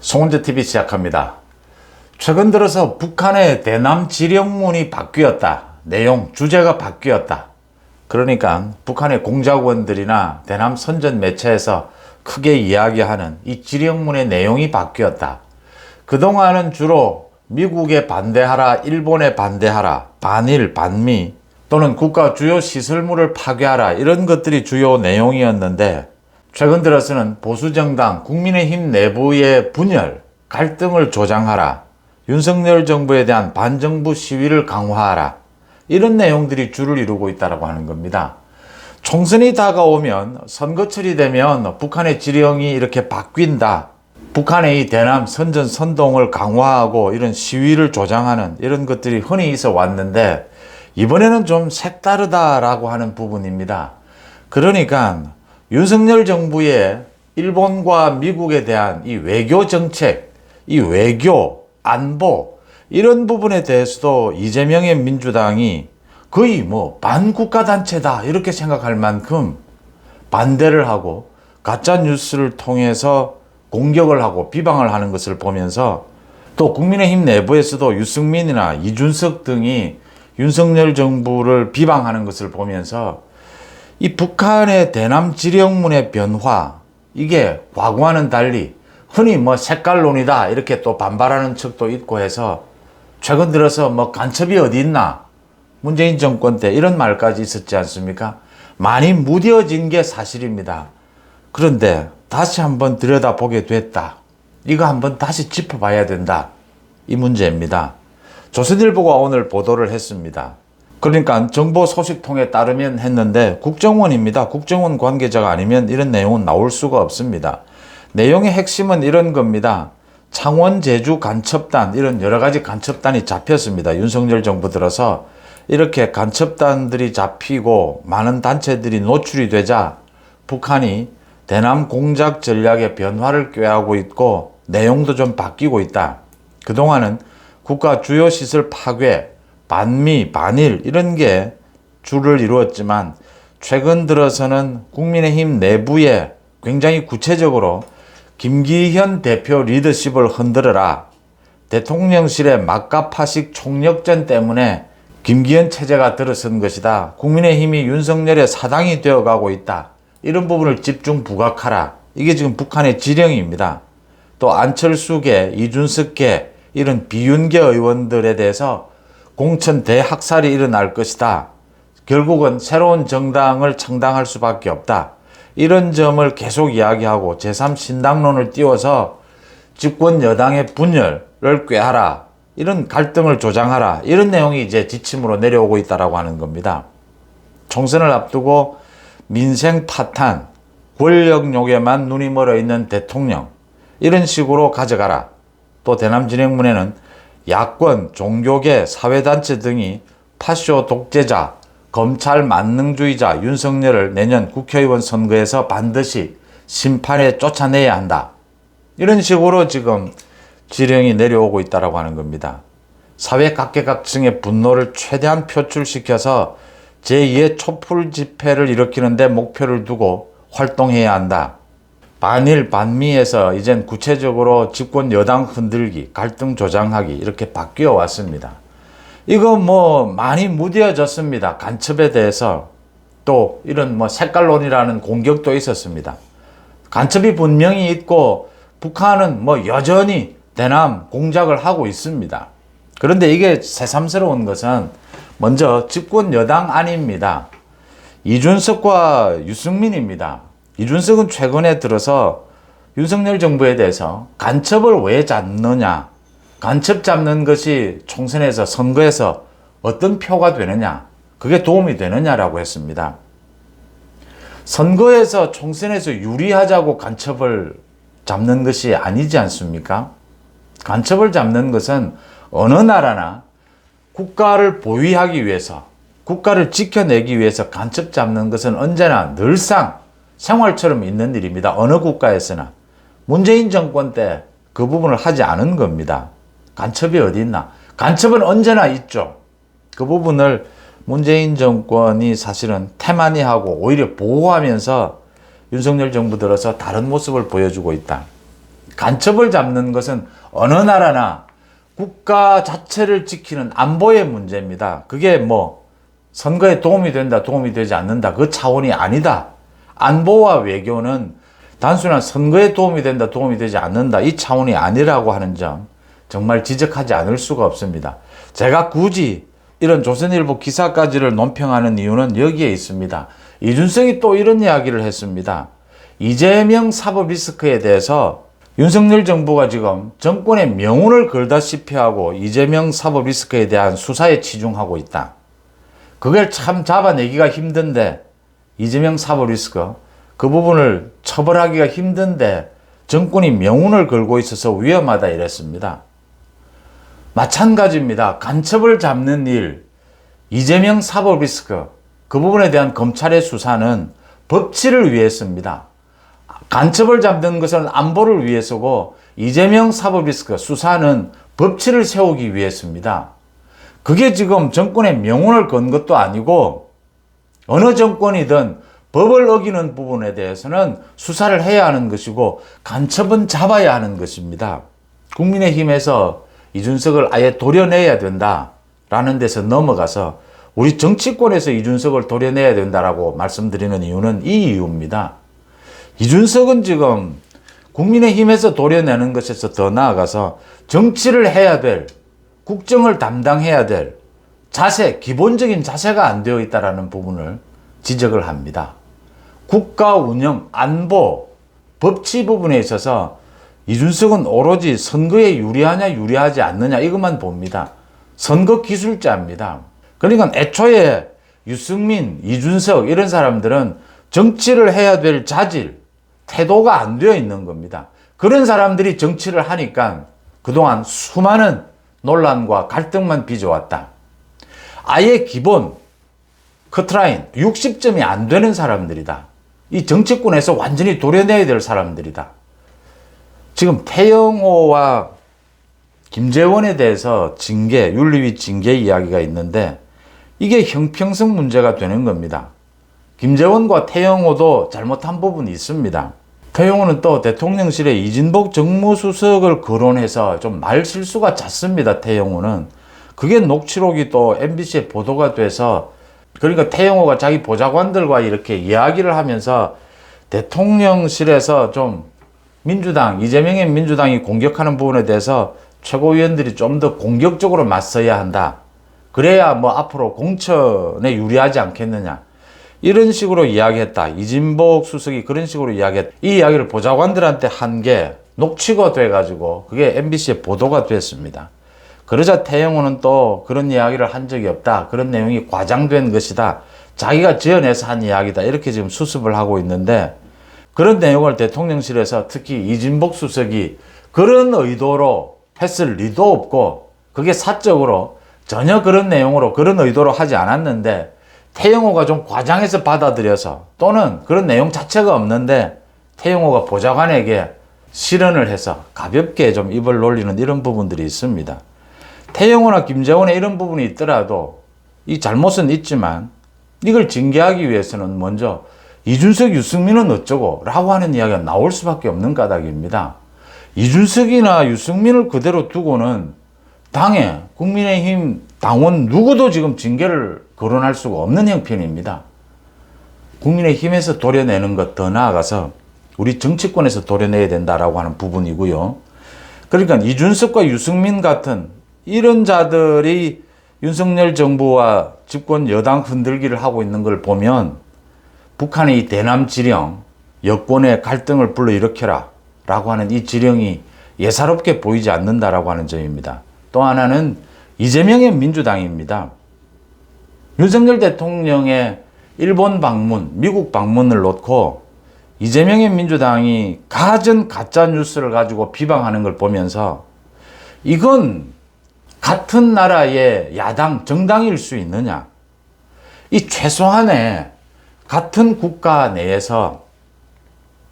송은재TV 시작합니다. 최근 들어서 북한의 대남 지령문이 바뀌었다. 내용, 주제가 바뀌었다. 그러니까 북한의 공작원들이나 대남 선전 매체에서 크게 이야기하는 이 지령문의 내용이 바뀌었다. 그동안은 주로 미국에 반대하라, 일본에 반대하라, 반일, 반미 또는 국가 주요 시설물을 파괴하라 이런 것들이 주요 내용이었는데 최근 들어서는 보수정당 국민의힘 내부의 분열, 갈등을 조장하라, 윤석열 정부에 대한 반정부 시위를 강화하라 이런 내용들이 주를 이루고 있다고 하는 겁니다. 총선이 다가오면 선거철이 되면 북한의 지령이 이렇게 바뀐다. 북한의 이 대남 선전 선동을 강화하고 이런 시위를 조장하는 이런 것들이 흔히 있어 왔는데 이번에는 좀 색다르다라고 하는 부분입니다. 그러니까 윤석열 정부의 일본과 미국에 대한 이 외교 정책, 이 외교, 안보 이런 부분에 대해서도 이재명의 민주당이 거의 반국가단체다 이렇게 생각할 만큼 반대를 하고 가짜 뉴스를 통해서 공격을 하고 비방을 하는 것을 보면서 또 국민의힘 내부에서도 유승민이나 이준석 등이 윤석열 정부를 비방하는 것을 보면서 이 북한의 대남 지령문의 변화, 이게 과거와는 달리 흔히 색깔론이다 이렇게 또 반발하는 척도 있고 해서 최근 들어서 간첩이 어디 있나? 문재인 정권 때 이런 말까지 있었지 않습니까? 많이 무뎌진 게 사실입니다. 그런데 다시 한번 들여다보게 됐다. 이거 한번 다시 짚어봐야 된다. 이 문제입니다. 조선일보가 오늘 보도를 했습니다. 그러니까 정보 소식통에 따르면 했는데 국정원입니다. 국정원 관계자가 아니면 이런 내용은 나올 수가 없습니다. 내용의 핵심은 이런 겁니다. 창원, 제주 간첩단 이런 여러 가지 간첩단이 잡혔습니다. 윤석열 정부 들어서 이렇게 간첩단들이 잡히고 많은 단체들이 노출이 되자 북한이 대남 공작 전략의 변화를 꾀하고 있고 내용도 좀 바뀌고 있다. 그동안은 국가 주요 시설 파괴, 반미, 반일 이런 게 주를 이루었지만 최근 들어서는 국민의힘 내부에 굉장히 구체적으로 김기현 대표 리더십을 흔들어라. 대통령실의 막가파식 총력전 때문에 김기현 체제가 들어선 것이다. 국민의힘이 윤석열의 사당이 되어가고 있다. 이런 부분을 집중 부각하라. 이게 지금 북한의 지령입니다. 또 안철수계, 이준석계 이런 비윤계 의원들에 대해서 공천 대학살이 일어날 것이다. 결국은 새로운 정당을 창당할 수밖에 없다. 이런 점을 계속 이야기하고 제3신당론을 띄워서 집권 여당의 분열을 꾀하라. 이런 갈등을 조장하라. 이런 내용이 이제 지침으로 내려오고 있다고 하는 겁니다. 총선을 앞두고 민생 파탄, 권력욕에만 눈이 멀어 있는 대통령 이런 식으로 가져가라. 또 대남 진행문에는 야권, 종교계, 사회단체 등이 파쇼 독재자, 검찰 만능주의자 윤석열을 내년 국회의원 선거에서 반드시 심판에 쫓아내야 한다. 이런 식으로 지금 지령이 내려오고 있다고 하는 겁니다. 사회 각계각층의 분노를 최대한 표출시켜서 제2의 촛불 집회를 일으키는 데 목표를 두고 활동해야 한다. 반일, 반미에서 이젠 구체적으로 집권 여당 흔들기, 갈등 조장하기 이렇게 바뀌어 왔습니다. 이거 많이 무뎌졌습니다. 간첩에 대해서 또 이런 색깔론이라는 공격도 있었습니다. 간첩이 분명히 있고 북한은 여전히 대남 공작을 하고 있습니다. 그런데 이게 새삼스러운 것은 먼저 집권 여당 안입니다. 이준석과 유승민입니다. 이준석은 최근에 들어서 윤석열 정부에 대해서 간첩을 왜 잡느냐, 간첩 잡는 것이 총선에서 선거에서 어떤 표가 되느냐, 그게 도움이 되느냐라고 했습니다. 선거에서 총선에서 유리하자고 간첩을 잡는 것이 아니지 않습니까? 간첩을 잡는 것은 어느 나라나 국가를 보위하기 위해서, 국가를 지켜내기 위해서 간첩 잡는 것은 언제나 늘상 생활처럼 있는 일입니다. 어느 국가에서나. 문재인 정권 때 그 부분을 하지 않은 겁니다. 간첩이 어디 있나? 간첩은 언제나 있죠. 그 부분을 문재인 정권이 사실은 태만히 하고 오히려 보호하면서 윤석열 정부 들어서 다른 모습을 보여주고 있다. 간첩을 잡는 것은 어느 나라나 국가 자체를 지키는 안보의 문제입니다. 그게 뭐 선거에 도움이 된다, 도움이 되지 않는다, 그 차원이 아니다. 안보와 외교는 단순한 선거에 도움이 된다, 도움이 되지 않는다, 이 차원이 아니라고 하는 점 정말 지적하지 않을 수가 없습니다. 제가 굳이 이런 조선일보 기사까지를 논평하는 이유는 여기에 있습니다. 이준석이 또 이런 이야기를 했습니다. 이재명 사법 리스크에 대해서 윤석열 정부가 지금 정권의 명운을 걸다시피 하고 이재명 사법 리스크에 대한 수사에 치중하고 있다. 그걸 참 잡아내기가 힘든데, 이재명 사법 리스크 그 부분을 처벌하기가 힘든데 정권이 명운을 걸고 있어서 위험하다 이랬습니다. 마찬가지입니다. 간첩을 잡는 일, 이재명 사법 리스크 그 부분에 대한 검찰의 수사는 법치를 위해서입니다. 간첩을 잡는 것은 안보를 위해서고 이재명 사법 리스크 수사는 법치를 세우기 위해서입니다. 그게 지금 정권의 명운을 건 것도 아니고 어느 정권이든 법을 어기는 부분에 대해서는 수사를 해야 하는 것이고 간첩은 잡아야 하는 것입니다. 국민의힘에서 이준석을 아예 도려내야 된다라는 데서 넘어가서 우리 정치권에서 이준석을 도려내야 된다라고 말씀드리는 이유는 이 이유입니다. 이준석은 지금 국민의힘에서 도려내는 것에서 더 나아가서 정치를 해야 될, 국정을 담당해야 될 자세, 기본적인 자세가 안 되어 있다는 부분을 지적을 합니다. 국가 운영, 안보, 법치 부분에 있어서 이준석은 오로지 선거에 유리하냐 유리하지 않느냐 이것만 봅니다. 선거 기술자입니다. 그러니까 애초에 유승민, 이준석 이런 사람들은 정치를 해야 될 자질, 태도가 안 되어 있는 겁니다. 그런 사람들이 정치를 하니까 그동안 수많은 논란과 갈등만 빚어왔다. 아예 기본 커트라인 60점이 안 되는 사람들이다. 이 정치권에서 완전히 도려내야 될 사람들이다. 지금 태영호와 김재원에 대해서 징계, 윤리위 징계 이야기가 있는데 이게 형평성 문제가 되는 겁니다. 김재원과 태영호도 잘못한 부분이 있습니다. 태영호는 또 대통령실에 이진복 정무수석을 거론해서 좀 말실수가 잦습니다. 태영호는. 그게 녹취록이 또 MBC에 보도가 돼서, 그러니까 태영호가 자기 보좌관들과 이렇게 이야기를 하면서 대통령실에서 좀 민주당, 이재명의 민주당이 공격하는 부분에 대해서 최고위원들이 좀 더 공격적으로 맞서야 한다. 그래야 뭐 앞으로 공천에 유리하지 않겠느냐. 이런 식으로 이야기했다. 이진복 수석이 그런 식으로 이야기했다. 이 이야기를 보좌관들한테 한 게 녹취가 돼가지고 그게 MBC에 보도가 됐습니다. 그러자 태영호는 또 그런 이야기를 한 적이 없다. 그런 내용이 과장된 것이다. 자기가 지어내서 한 이야기다. 이렇게 지금 수습을 하고 있는데, 그런 내용을 대통령실에서 특히 이진복 수석이 그런 의도로 했을 리도 없고, 그게 사적으로 전혀 그런 내용으로 그런 의도로 하지 않았는데 태영호가 좀 과장해서 받아들여서, 또는 그런 내용 자체가 없는데 태영호가 보좌관에게 실언을 해서 가볍게 좀 입을 놀리는 이런 부분들이 있습니다. 태영호나 김재원의 이런 부분이 있더라도 이 잘못은 있지만 이걸 징계하기 위해서는 먼저 이준석, 유승민은 어쩌고 라고 하는 이야기가 나올 수밖에 없는 까닭입니다. 이준석이나 유승민을 그대로 두고는 당에 국민의힘 당원 누구도 지금 징계를 거론할 수가 없는 형편입니다. 국민의힘에서 도려내는 것 더 나아가서 우리 정치권에서 도려내야 된다라고 하는 부분이고요. 그러니까 이준석과 유승민 같은 이런 자들이 윤석열 정부와 집권 여당 흔들기를 하고 있는 걸 보면 북한의 이 대남 지령, 여권의 갈등을 불러일으켜라 라고 하는 이 지령이 예사롭게 보이지 않는다라고 하는 점입니다. 또 하나는 이재명의 민주당입니다. 윤석열 대통령의 일본 방문, 미국 방문을 놓고 이재명의 민주당이 가진 가짜 뉴스를 가지고 비방하는 걸 보면서 이건 같은 나라의 야당, 정당일 수 있느냐. 이 최소한의 같은 국가 내에서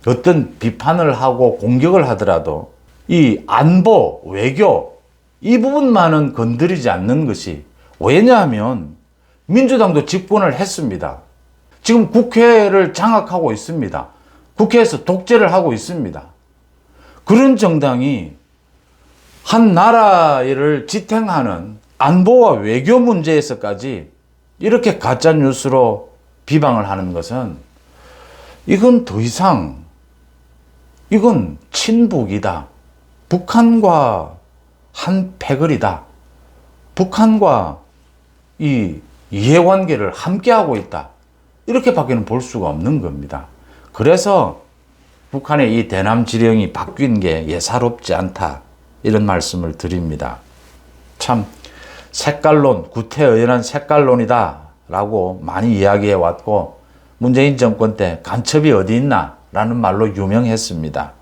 어떤 비판을 하고 공격을 하더라도 이 안보, 외교 이 부분만은 건드리지 않는 것이, 왜냐하면 민주당도 집권을 했습니다. 지금 국회를 장악하고 있습니다. 국회에서 독재를 하고 있습니다. 그런 정당이 한 나라를 지탱하는 안보와 외교 문제에서까지 이렇게 가짜뉴스로 비방을 하는 것은 이건 더 이상 이건 친북이다. 북한과 한 패거리다. 북한과 이 이해관계를 함께하고 있다. 이렇게밖에는 볼 수가 없는 겁니다. 그래서 북한의 이 대남 지령이 바뀐 게 예사롭지 않다. 이런 말씀을 드립니다. 참 색깔론, 구태의연한 색깔론이다 라고 많이 이야기해 왔고 문재인 정권 때 간첩이 어디 있나 라는 말로 유명했습니다.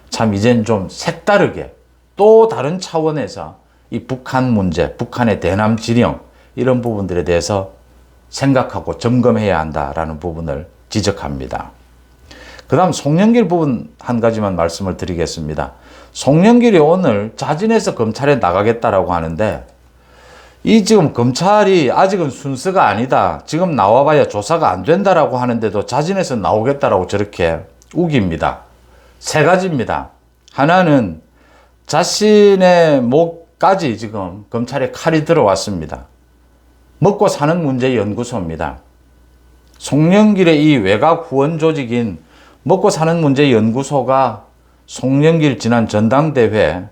참 이젠 좀 색다르게 또 다른 차원에서 이 북한 문제, 북한의 대남 지령 이런 부분들에 대해서 생각하고 점검해야 한다라는 부분을 지적합니다. 그 다음 송영길 부분 한 가지만 말씀을 드리겠습니다. 송영길이 오늘 자진해서 검찰에 나가겠다라고 하는데 이 지금 검찰이 아직은 순서가 아니다. 지금 나와봐야 조사가 안 된다라고 하는데도 자진해서 나오겠다라고 저렇게 우깁니다. 세 가지입니다. 하나는 자신의 목까지 지금 검찰에 칼이 들어왔습니다. 먹고 사는 문제 연구소입니다. 송영길의 이 외곽 후원 조직인 먹고 사는 문제 연구소가 송영길 지난 전당대회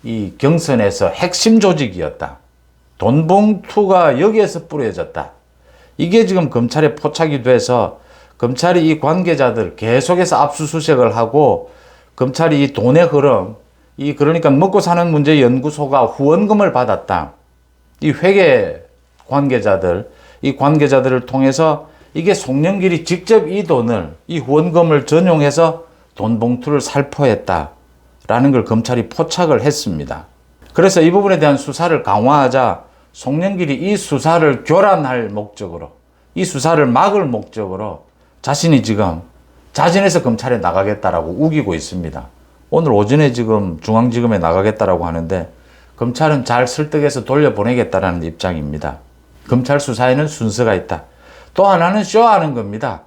이 경선에서 핵심 조직이었다. 돈 봉투가 여기에서 뿌려졌다. 이게 지금 검찰에 포착이 돼서 검찰이 이 관계자들 계속해서 압수수색을 하고 검찰이 이 돈의 흐름, 그러니까 먹고 사는 문제 연구소가 후원금을 받았다. 이 회계 관계자들, 이 관계자들을 통해서 이게 송영길이 직접 이 돈을, 이 후원금을 전용해서 돈 봉투를 살포했다라는 걸 검찰이 포착을 했습니다. 그래서 이 부분에 대한 수사를 강화하자 송영길이 이 수사를 교란할 목적으로, 이 수사를 막을 목적으로 자신이 지금 자진해서 검찰에 나가겠다라고 우기고 있습니다. 오늘 오전에 지금 중앙지검에 나가겠다라고 하는데 검찰은 잘 설득해서 돌려보내겠다라는 입장입니다. 검찰 수사에는 순서가 있다. 또 하나는 쇼하는 겁니다.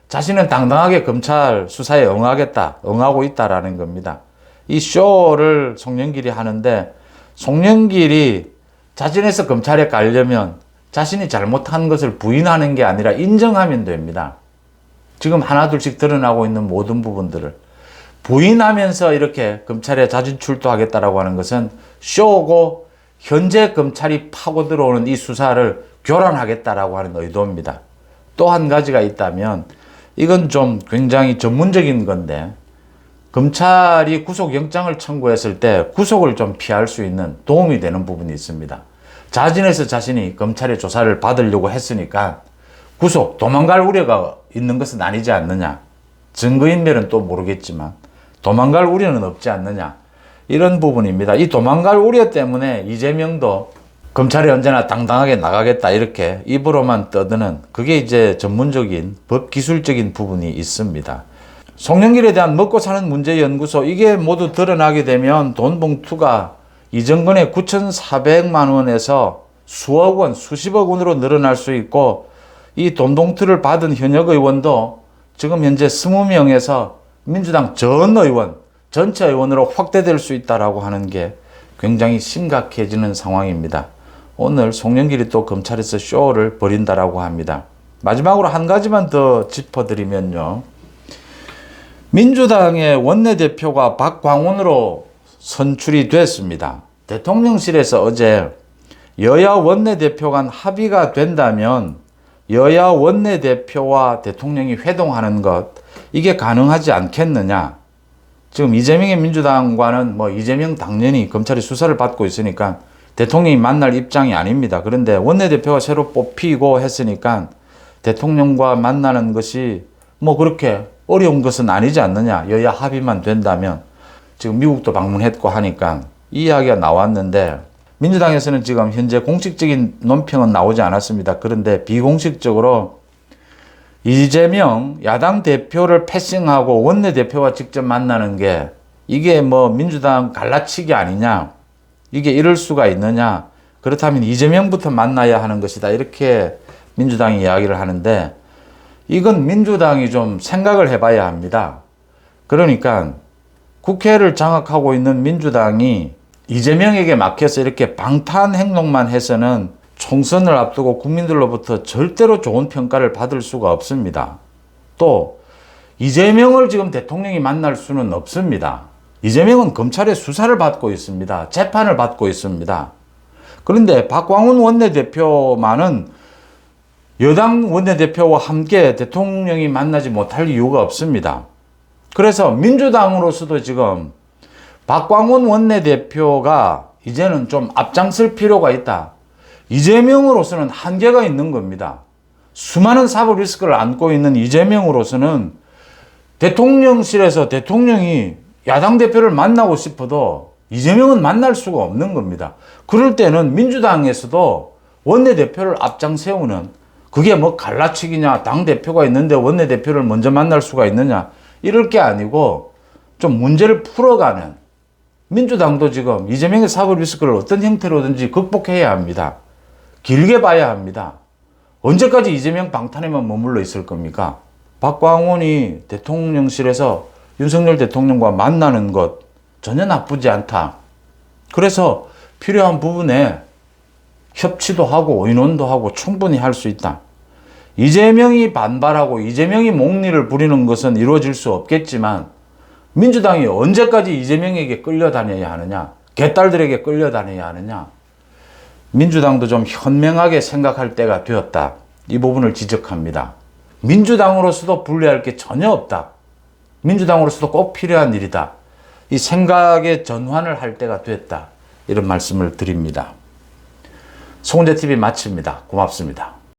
자신은 당당하게 검찰 수사에 응하고 있다라는 겁니다. 이 쇼를 송영길이 하는데 송영길이 자진해서 검찰에 가려면 자신이 잘못한 것을 부인하는 게 아니라 인정하면 됩니다. 지금 하나둘씩 드러나고 있는 모든 부분들을 부인하면서 이렇게 검찰에 자진 출두하겠다라고 하는 것은 쇼고 현재 검찰이 파고 들어오는 이 수사를 교란하겠다라고 하는 의도입니다. 또 한 가지가 있다면 이건 좀 굉장히 전문적인 건데 검찰이 구속영장을 청구했을 때 구속을 좀 피할 수 있는 도움이 되는 부분이 있습니다. 자진해서 자신이 검찰의 조사를 받으려고 했으니까 구속, 도망갈 우려가 있는 것은 아니지 않느냐. 증거인멸은 또 모르겠지만 도망갈 우려는 없지 않느냐. 이런 부분입니다. 이 도망갈 우려 때문에 이재명도 검찰에 언제나 당당하게 나가겠다 이렇게 입으로만 떠드는 그게 이제 전문적인 법기술적인 부분이 있습니다. 송영길에 대한 먹고 사는 문제 연구소 이게 모두 드러나게 되면 돈 봉투가 이전건의 9,400만 원에서 수억 원, 수십억 원으로 늘어날 수 있고 이 돈 봉투를 받은 현역 의원도 지금 현재 20명에서 민주당 전 의원, 전체 의원으로 확대될 수 있다라고 하는 게 굉장히 심각해지는 상황입니다. 오늘 송영길이 또 검찰에서 쇼를 벌인다라고 합니다. 마지막으로 한 가지만 더 짚어드리면요. 민주당의 원내대표가 박광훈으로 선출이 됐습니다. 대통령실에서 어제 여야 원내대표 간 합의가 된다면 여야 원내대표와 대통령이 회동하는 것 이게 가능하지 않겠느냐. 지금 이재명의 민주당과는 이재명 당연히 검찰이 수사를 받고 있으니까 대통령이 만날 입장이 아닙니다. 그런데 원내대표가 새로 뽑히고 했으니까 대통령과 만나는 것이 그렇게 어려운 것은 아니지 않느냐. 여야 합의만 된다면 지금 미국도 방문했고 하니까 이 이야기가 나왔는데 민주당에서는 지금 현재 공식적인 논평은 나오지 않았습니다. 그런데 비공식적으로 이재명 야당 대표를 패싱하고 원내대표와 직접 만나는 게 이게 민주당 갈라치기 아니냐. 이게 이럴 수가 있느냐. 그렇다면 이재명부터 만나야 하는 것이다. 이렇게 민주당이 이야기를 하는데 이건 민주당이 좀 생각을 해봐야 합니다. 그러니까 국회를 장악하고 있는 민주당이 이재명에게 맡겨서 이렇게 방탄 행동만 해서는 총선을 앞두고 국민들로부터 절대로 좋은 평가를 받을 수가 없습니다. 또 이재명을 지금 대통령이 만날 수는 없습니다. 이재명은 검찰의 수사를 받고 있습니다. 재판을 받고 있습니다. 그런데 박광훈 원내대표만은 여당 원내대표와 함께 대통령이 만나지 못할 이유가 없습니다. 그래서 민주당으로서도 지금 박광훈 원내대표가 이제는 좀 앞장설 필요가 있다. 이재명으로서는 한계가 있는 겁니다. 수많은 사법 리스크를 안고 있는 이재명으로서는 대통령실에서 대통령이 야당 대표를 만나고 싶어도 이재명은 만날 수가 없는 겁니다. 그럴 때는 민주당에서도 원내대표를 앞장 세우는, 그게 뭐 갈라치기냐, 당대표가 있는데 원내대표를 먼저 만날 수가 있느냐, 이럴 게 아니고 좀 문제를 풀어가는, 민주당도 지금 이재명의 사법 리스크를 어떤 형태로든지 극복해야 합니다. 길게 봐야 합니다. 언제까지 이재명 방탄에만 머물러 있을 겁니까? 박광훈이 대통령실에서 윤석열 대통령과 만나는 것 전혀 나쁘지 않다. 그래서 필요한 부분에 협치도 하고 의논도 하고 충분히 할 수 있다. 이재명이 반발하고 이재명이 목리를 부리는 것은 이루어질 수 없겠지만 민주당이 언제까지 이재명에게 끌려다녀야 하느냐, 개딸들에게 끌려다녀야 하느냐, 민주당도 좀 현명하게 생각할 때가 되었다. 이 부분을 지적합니다. 민주당으로서도 분리할 게 전혀 없다. 민주당으로서도 꼭 필요한 일이다. 이 생각의 전환을 할 때가 됐다. 이런 말씀을 드립니다. 송은재TV 마칩니다. 고맙습니다.